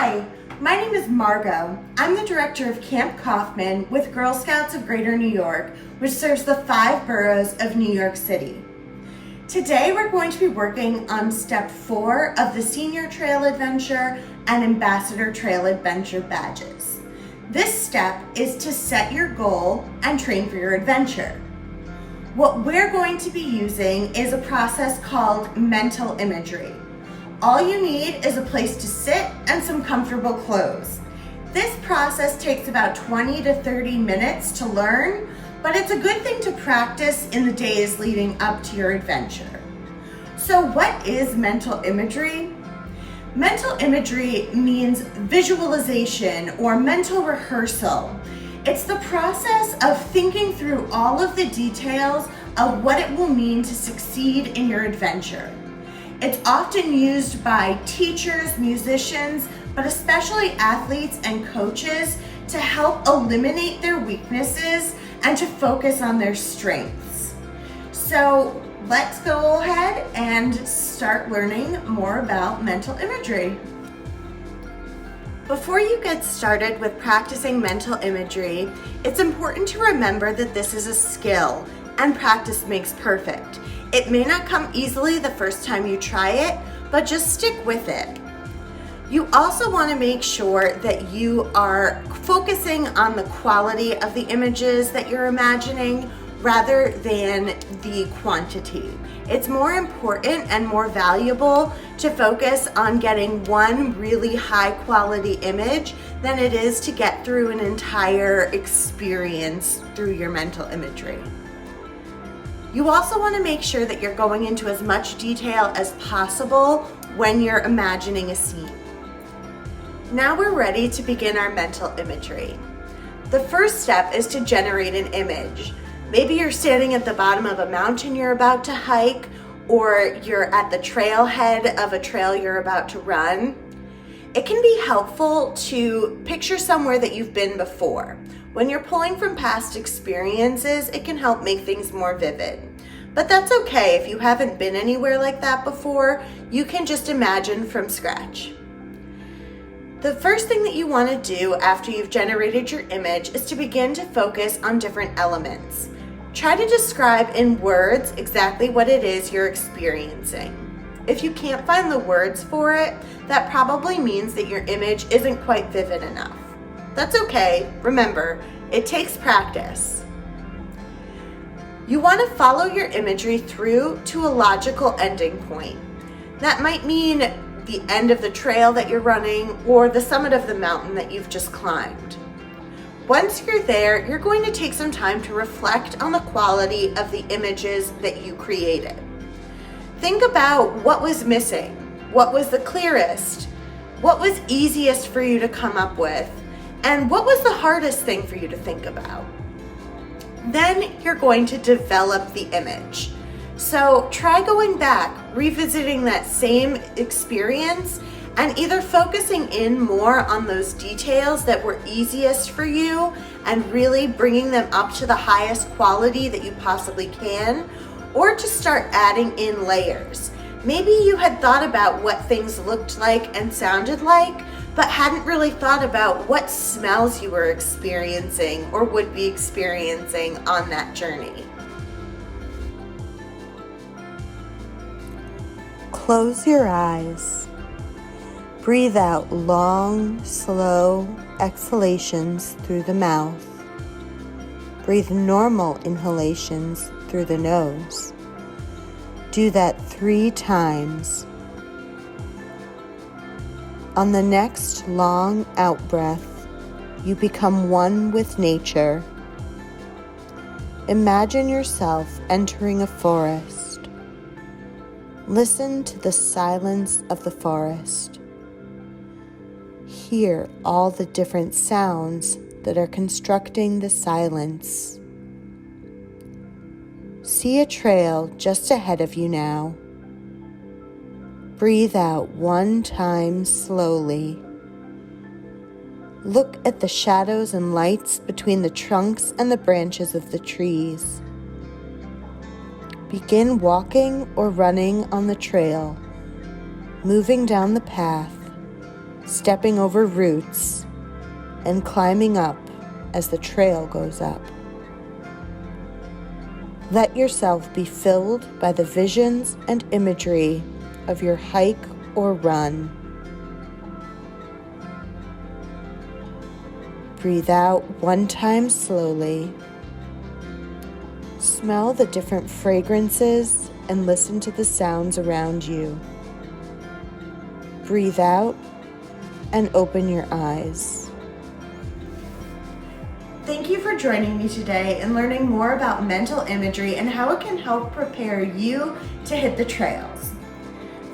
Hi, my name is Margot. I'm the director of Camp Kaufman with Girl Scouts of Greater New York, which serves the 5 boroughs of New York City. Today we're going to be working on step 4 of the Senior Trail Adventure and Ambassador Trail Adventure badges. This step is to set your goal and train for your adventure. What we're going to be using is a process called mental imagery. All you need is a place to sit and some comfortable clothes. This process takes about 20 to 30 minutes to learn, but it's a good thing to practice in the days leading up to your adventure. So what is mental imagery? Mental imagery means visualization or mental rehearsal. It's the process of thinking through all of the details of what it will mean to succeed in your adventure. It's often used by teachers, musicians, but especially athletes and coaches to help eliminate their weaknesses and to focus on their strengths. So let's go ahead and start learning more about mental imagery. Before you get started with practicing mental imagery, it's important to remember that this is a skill and practice makes perfect. It may not come easily the first time you try it, but just stick with it. You also want to make sure that you are focusing on the quality of the images that you're imagining rather than the quantity. It's more important and more valuable to focus on getting one really high quality image than it is to get through an entire experience through your mental imagery. You also want to make sure that you're going into as much detail as possible when you're imagining a scene. Now we're ready to begin our mental imagery. The first step is to generate an image. Maybe you're standing at the bottom of a mountain you're about to hike, or you're at the trailhead of a trail you're about to run. It can be helpful to picture somewhere that you've been before. When you're pulling from past experiences, it can help make things more vivid. But that's okay if you haven't been anywhere like that before, you can just imagine from scratch. The first thing that you want to do after you've generated your image is to begin to focus on different elements. Try to describe in words exactly what it is you're experiencing. If you can't find the words for it, that probably means that your image isn't quite vivid enough. That's okay. Remember, it takes practice. You want to follow your imagery through to a logical ending point. That might mean the end of the trail that you're running or the summit of the mountain that you've just climbed. Once you're there, you're going to take some time to reflect on the quality of the images that you created. Think about what was missing, what was the clearest, what was easiest for you to come up with, and what was the hardest thing for you to think about? Then you're going to develop the image. So try going back, revisiting that same experience, and either focusing in more on those details that were easiest for you and really bringing them up to the highest quality that you possibly can, or to start adding in layers. Maybe you had thought about what things looked like and sounded like, but hadn't really thought about what smells you were experiencing or would be experiencing on that journey. Close your eyes. Breathe out long, slow exhalations through the mouth. Breathe normal inhalations through the nose. Do that 3 times. On the next long out-breath, you become one with nature. Imagine yourself entering a forest. Listen to the silence of the forest. Hear all the different sounds that are constructing the silence. See a trail just ahead of you now. Breathe out 1 time slowly. Look at the shadows and lights between the trunks and the branches of the trees. Begin walking or running on the trail, moving down the path, stepping over roots, and climbing up as the trail goes up. Let yourself be filled by the visions and imagery of your hike or run. Breathe out one time slowly. Smell the different fragrances and listen to the sounds around you. Breathe out and open your eyes. Thank you for joining me today and learning more about mental imagery and how it can help prepare you to hit the trails.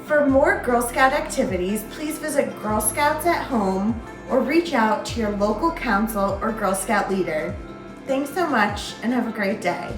For more Girl Scout activities, please visit Girl Scouts at Home or reach out to your local council or Girl Scout leader. Thanks so much and have a great day.